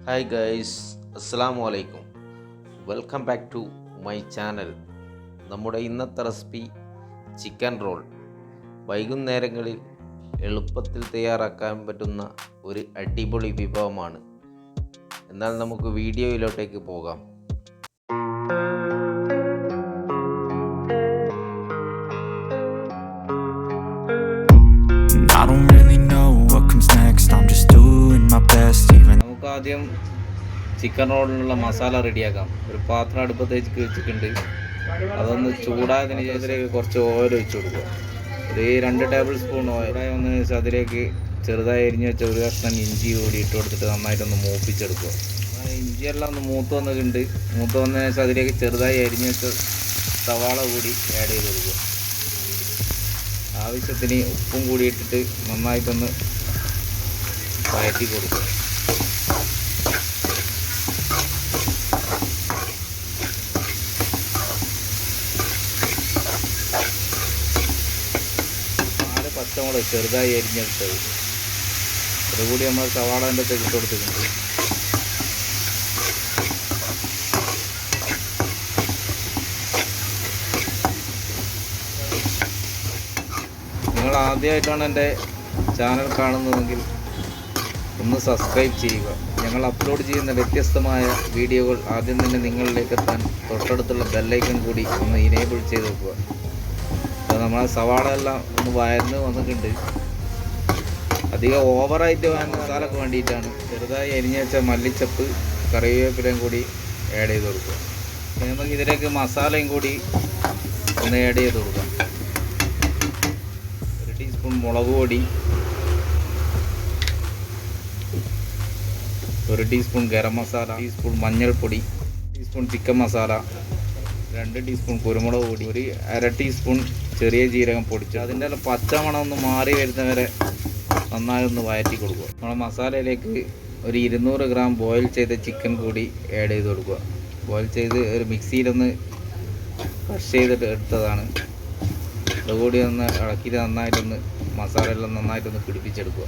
Hi guys, അസ്സലാമു അലൈക്കും. Welcome back to my channel. നമ്മുടെ ഇന്നത്തെ റെസിപ്പി ചിക്കൻ റോൾ. വൈകുന്നേരങ്ങളിൽ എളുപ്പത്തിൽ തയ്യാറാക്കാൻ പറ്റുന്ന ഒരു അടിപൊളി വിഭവമാണ്. എന്നാൽ നമുക്ക് വീഡിയോയിലോട്ടേക്ക് പോകാം. I don't really know what comes next. I'm just doing my best even. നമുക്ക് ആദ്യം ചിക്കൻ റോളിനുള്ള മസാല റെഡിയാക്കാം. ഒരു പാത്രം അടുപ്പത്തേക്ക് വെച്ചിട്ടുണ്ട്. അതൊന്ന് ചൂടായതിന് ശേഷം അതിലേക്ക് കുറച്ച് ഓയിൽ ഒഴിച്ചു കൊടുക്കുക. ഒരു 2 ടേബിൾ സ്പൂൺ ഓയിലായി വന്നതിന് ശേഷം അതിലേക്ക് ചെറുതായി അരിഞ്ഞ് വെച്ച ഒരു കഷ്ണം ഇഞ്ചി കൂടി ഇട്ട് കൊടുത്തിട്ട് നന്നായിട്ടൊന്ന് മൂപ്പിച്ചെടുക്കുക. ഇഞ്ചിയെല്ലാം ഒന്ന് മൂത്ത് വന്നിട്ടുണ്ട്. മൂത്ത് വന്നതിന് ശേഷം അതിലേക്ക് ചെറുതായി അരിഞ്ഞ് വെച്ച സവാള കൂടി ആഡ് ചെയ്ത് കൊടുക്കുക. ആവശ്യത്തിന് ഉപ്പും കൂടി ഇട്ടിട്ട് നന്നായിട്ടൊന്ന് വഴറ്റി കൊടുക്കുക. പച്ചമുളക് ചെറുതായി അരിഞ്ഞെടുത്തത് അതുകൂടി നമ്മൾ സവാളേൻ്റെ അകത്ത് ഇട്ട് കൊടുത്തിട്ടുണ്ട്. നിങ്ങൾ ആദ്യമായിട്ടാണ് എൻ്റെ ചാനൽ കാണുന്നതെങ്കിൽ ഒന്ന് സബ്സ്ക്രൈബ് ചെയ്യുക. ഞങ്ങൾ അപ്ലോഡ് ചെയ്യുന്ന വ്യത്യസ്തമായ വീഡിയോകൾ ആദ്യം തന്നെ നിങ്ങളിലേക്ക് എത്താൻ തൊട്ടടുത്തുള്ള ബെല്ലൈക്കൺ കൂടി ഒന്ന് ഇനേബിൾ ചെയ്ത് വെക്കുക. അപ്പോൾ നമ്മളെ സവാള എല്ലാം ഒന്ന് വഴന്ന് വന്നിട്ടുണ്ട്. അധികം ഓവറായിട്ട് വഴന്ന മസാലക്ക് വേണ്ടിയിട്ടാണ്. ചെറുതായി അരിഞ്ഞ് വെച്ച മല്ലിച്ചപ്പ് കറിവേപ്പിലയും കൂടി ആഡ് ചെയ്ത് കൊടുക്കുക. നമുക്ക് ഇതിലേക്ക് മസാലയും കൂടി ഒന്ന് ആഡ് ചെയ്ത് കൊടുക്കാം. 1 ടീസ്പൂൺ മുളക് പൊടി, 1 ടീസ്പൂൺ ഗരം മസാല, ടീസ്പൂൺ മഞ്ഞൾപ്പൊടി, ടീസ്പൂൺ ചിക്കൻ മസാല, 2 ടീസ്പൂൺ കുരുമുളക് പൊടി, 1/2 ടീസ്പൂൺ ചെറിയ ജീരകം പൊടിച്ച് അതിൻ്റെ പച്ചമണം ഒന്ന് മാറി വരുന്നവരെ നന്നായി ഒന്ന് വഴറ്റി കൊടുക്കുക. നമ്മുടെ മസാലയിലേക്ക് ഒരു 200 ഗ്രാം ബോയിൽ ചെയ്ത ചിക്കൻ കൂടി ആഡ് ചെയ്ത് കൊടുക്കുക. ബോയിൽ ചെയ്ത് ഒരു മിക്സിയിലൊന്ന് ക്രഷ് ചെയ്തിട്ട് എടുത്തതാണ്. അതുകൂടി ഒന്ന് ഇളക്കി നന്നായിട്ടൊന്ന് മസാലയെല്ലാം നന്നായിട്ടൊന്ന് പിടിപ്പിച്ചെടുക്കുക.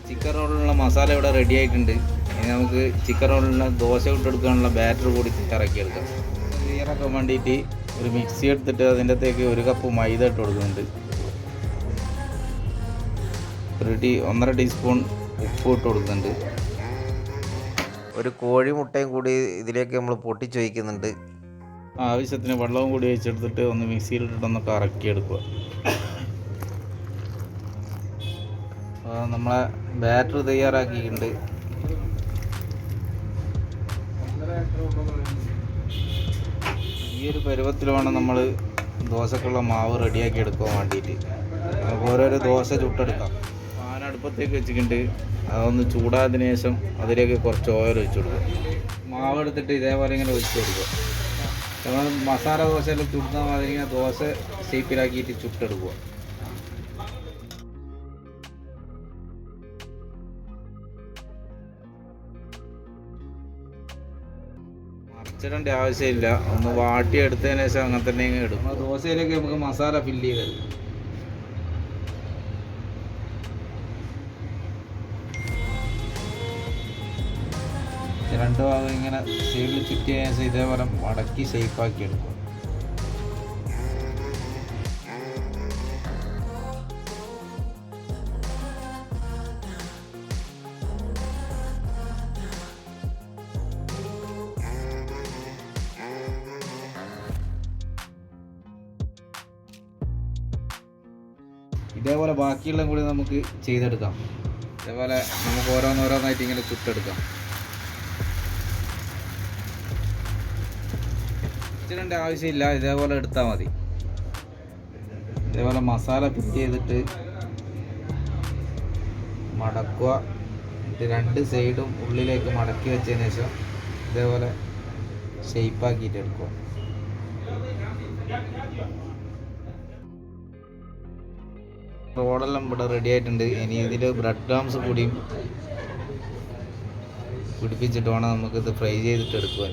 ചിക്കൻ റോളിനുള്ള മസാല ഇവിടെ റെഡി ആയിട്ടുണ്ട്. ഇനി നമുക്ക് ചിക്കൻ റോളിന് ദോശ ഇട്ടെടുക്കാനുള്ള ബാറ്റർ കൂടി ഇറക്കിയെടുക്കാം. തയ്യാറാക്കാൻ വേണ്ടിയിട്ട് ഒരു മിക്സി എടുത്തിട്ട് അതിൻ്റെ അകത്തേക്ക് 1 കപ്പ് മൈദ ഇട്ട് കൊടുക്കുന്നുണ്ട്. 1.5 ടീസ്പൂൺ ഉപ്പ് ഇട്ട് കൊടുക്കുന്നുണ്ട്. ഒരു കോഴിമുട്ടയും കൂടി ഇതിലേക്ക് നമ്മൾ പൊട്ടിച്ച് വയ്ക്കുന്നുണ്ട്. ആവശ്യത്തിന് വെള്ളവും കൂടി ഒഴിച്ചെടുത്തിട്ട് ഒന്ന് മിക്സിയിലിട്ടിട്ടൊന്ന് കറക്കിയെടുക്കുക. നമ്മളെ ബാറ്റർ തയ്യാറാക്കിയിട്ടുണ്ട്. ഈ ഒരു പരുവത്തിൽ വേണം നമ്മൾ ദോശക്കുള്ള മാവ് റെഡിയാക്കി എടുക്കാൻ വേണ്ടിയിട്ട്. നമുക്ക് ഓരോരോ ദോശ ചുട്ടെടുക്കാം. പാൻ അടുപ്പത്തേക്ക് വെച്ചിട്ടുണ്ട്. അതൊന്ന് ചൂടായതിനു ശേഷം അതിലേക്ക് കുറച്ച് ഓയിൽ ഒഴിച്ചു കൊടുക്കുക. മാവ് എടുത്തിട്ട് ഇതേപോലെ ഇങ്ങനെ ഒഴിച്ചു കൊടുക്കുക. നമ്മൾ മസാല ദോശയെല്ലാം ചുടുന്ന മാതിരി ഇങ്ങനെ ദോശ ഷേപ്പിലാക്കിയിട്ട് ചുട്ടെടുക്കുക. മറിച്ചിടേണ്ട ആവശ്യമില്ല. ഒന്ന് വാട്ടിയെടുത്തതിന് ശേഷം അങ്ങനെ തന്നെ ഇടും. നമ്മൾ ദോശയിലേക്ക് നമുക്ക് മസാല ഫില്ല് ചെയ്തെടുക്കും. രണ്ട് ഭാഗം ഇങ്ങനെ സൈഡിൽ ചുറ്റിയ ശേഷം ഇതേപോലെ മടക്കി ഷേപ്പാക്കി എടുക്കും. ഇതേപോലെ ബാക്കിയുള്ള കൂടി നമുക്ക് ചെയ്തെടുക്കാം. ഇതേപോലെ നമുക്ക് ഓരോന്നോരോന്നായിട്ട് ഇങ്ങനെ ചുട്ടെടുക്കാം. ചുറ്റിടേണ്ട ആവശ്യമില്ല, ഇതേപോലെ എടുത്താൽ മതി. ഇതേപോലെ മസാല ഫിറ്റ് ചെയ്തിട്ട് മടക്കുക. എന്നിട്ട് 2 സൈഡും ഉള്ളിലേക്ക് മടക്കി വെച്ചതിന് ശേഷം ഇതേപോലെ ഷേപ്പാക്കിയിട്ട് എടുക്കുക. റോളെല്ലാം ഇവിടെ റെഡി ആയിട്ടുണ്ട്. ഇനി ഇതിൽ ബ്രെഡ് ക്രംസ് കൂടിയും പിടിപ്പിച്ചിട്ട് വേണം നമുക്കിത് ഫ്രൈ ചെയ്തിട്ട് എടുക്കുവാൻ.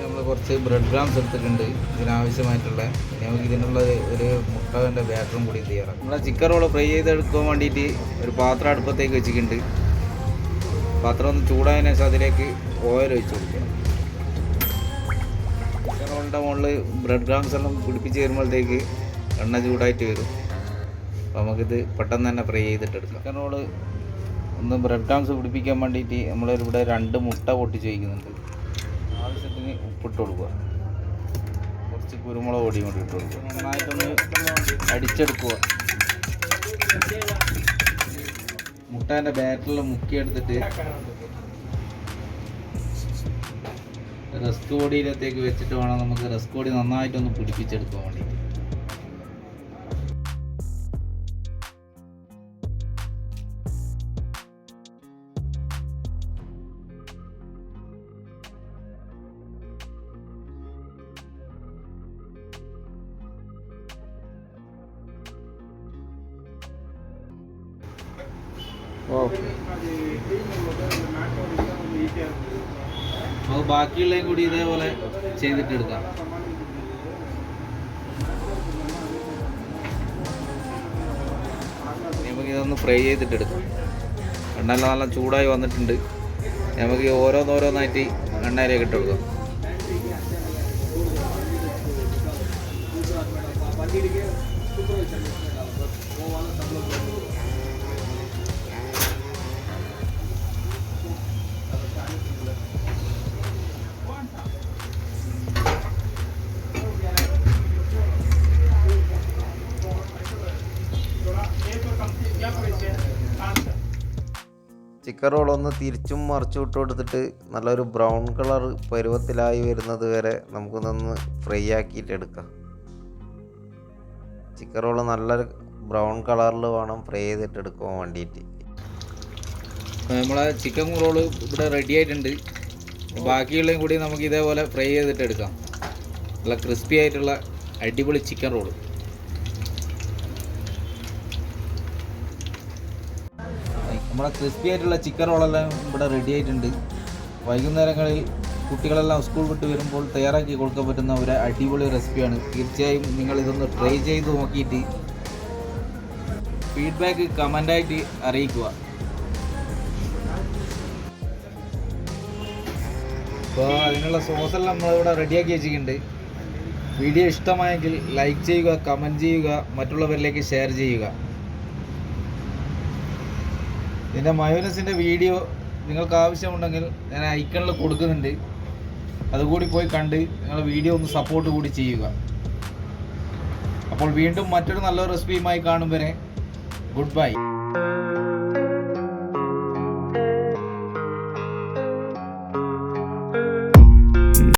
നമ്മൾ കുറച്ച് ബ്രെഡ് ക്രംസ് എടുത്തിട്ടുണ്ട് ഇതിനാവശ്യമായിട്ടുള്ള. നമുക്ക് ഇതിനുള്ള ഒരു മുട്ടൻ്റെ ബാറ്ററും കൂടി തയ്യാറാക്കാം. നമ്മളെ ചിക്കൻ റോൾ ഫ്രൈ ചെയ്തെടുക്കാൻ വേണ്ടിയിട്ട് ഒരു പാത്രം അടുപ്പത്തേക്ക് വെച്ചിട്ടുണ്ട്. പാത്രം ഒന്ന് ചൂടായതിനു ശേഷം അതിലേക്ക് ഓയിൽ ഒഴിച്ച് കൊടുക്കണം. ചിക്കൻ റോളിൻ്റെ മുകളിൽ ബ്രെഡ് ക്രംസ് എല്ലാം പിടിപ്പിച്ച് വരുമ്പോഴത്തേക്ക് എണ്ണ ചൂടായിട്ട് വരും. അപ്പോൾ നമുക്കിത് പെട്ടെന്ന് തന്നെ ഫ്രൈ ചെയ്തിട്ടെടുക്കാം. ചിക്കൻ റോള് ഒന്ന് ബ്രെഡ് ക്രംസ് പിടിപ്പിക്കാൻ വേണ്ടിയിട്ട് നമ്മളിവിടെ 2 മുട്ട പൊട്ടിച്ച് വയ്ക്കുന്നുണ്ട്. ആവശ്യത്തിന് ഉപ്പിട്ട് കൊടുക്കുക, കുറച്ച് കുരുമുളക് പൊടിയും കൂടി ഇട്ട് കൊടുക്കുക. നന്നായിട്ടൊന്ന് അടിച്ചെടുക്കുക. മുട്ടേൻ്റെ ബാറ്ററിൽ മുക്കിയെടുത്തിട്ട് റസ്ക് പൊടിയിലത്തേക്ക് വെച്ചിട്ട് വേണം നമുക്ക് റസ്ക് പൊടി നന്നായിട്ടൊന്ന് പിടിപ്പിച്ചെടുക്കാൻ വേണ്ടിയിട്ട്. അപ്പോൾ ബാക്കിയുള്ളതും കൂടി ഇതേപോലെ ചെയ്തിട്ടെടുക്കാം. നമുക്ക് ഇതൊന്ന് ഫ്രൈ ചെയ്തിട്ടെടുക്കാം. എണ്ണയെല്ലാം നല്ല ചൂടായി വന്നിട്ടുണ്ട്. നമുക്ക് ഓരോന്നോരോന്നായിട്ട് എണ്ണയിലേക്ക് ഇട്ട് കൊടുക്കാം. ചിക്കൻ റോൾ ഒന്ന് തിരിച്ചും മറിച്ചും ഇട്ട് കൊടുത്തിട്ട് നല്ലൊരു ബ്രൗൺ കളർ പരുവത്തിലായി വരുന്നത് വരെ നമുക്കൊന്ന് ഫ്രൈ ആക്കിയിട്ട് എടുക്കാം. ചിക്കൻ റോൾ നല്ലൊരു ബ്രൗൺ കളറിൽ വേണം ഫ്രൈ ചെയ്തിട്ട് എടുക്കാൻ വേണ്ടിയിട്ട്. നമ്മളെ ചിക്കൻ റോള് ഇവിടെ റെഡി ആയിട്ടുണ്ട്. ബാക്കിയുള്ളതും കൂടി നമുക്ക് ഇതേപോലെ ഫ്രൈ ചെയ്തിട്ട് എടുക്കാം. നല്ല ക്രിസ്പി ആയിട്ടുള്ള അടിപൊളി ചിക്കൻ റോള്. നമ്മുടെ ക്രിസ്പി ആയിട്ടുള്ള ചിക്കൻ റോളെല്ലാം ഇവിടെ റെഡി ആയിട്ടുണ്ട്. വൈകുന്നേരങ്ങളിൽ കുട്ടികളെല്ലാം സ്കൂൾ വിട്ട് വരുമ്പോൾ തയ്യാറാക്കി കൊടുക്കാൻ പറ്റുന്ന ഒരു അടിപൊളി റെസിപ്പിയാണ്. തീർച്ചയായും നിങ്ങൾ ഇതൊന്ന് ട്രൈ ചെയ്ത് നോക്കിയിട്ട് ഫീഡ്ബാക്ക് കമൻ്റായിട്ട് അറിയിക്കുക. അപ്പോൾ അതിനുള്ള സോസെല്ലാം നമ്മളിവിടെ റെഡിയാക്കി വെച്ചിട്ടുണ്ട്. വീഡിയോ ഇഷ്ടമായെങ്കിൽ ലൈക്ക് ചെയ്യുക, കമൻറ്റ് ചെയ്യുക, മറ്റുള്ളവരിലേക്ക് ഷെയർ ചെയ്യുക. ഇതിൻ്റെ മയോനസിൻ്റെ വീഡിയോ നിങ്ങൾക്ക് ആവശ്യമുണ്ടെങ്കിൽ ഞാൻ ഐക്കണിൽ കൊടുക്കുന്നുണ്ട്. അതുകൂടി പോയി കണ്ട് നിങ്ങൾ വീഡിയോ ഒന്ന് സപ്പോർട്ട് കൂടി ചെയ്യുക. അപ്പോൾ വീണ്ടും മറ്റൊരു നല്ല റെസിപ്പിയുമായി കാണും വരെ ഗുഡ് ബൈ.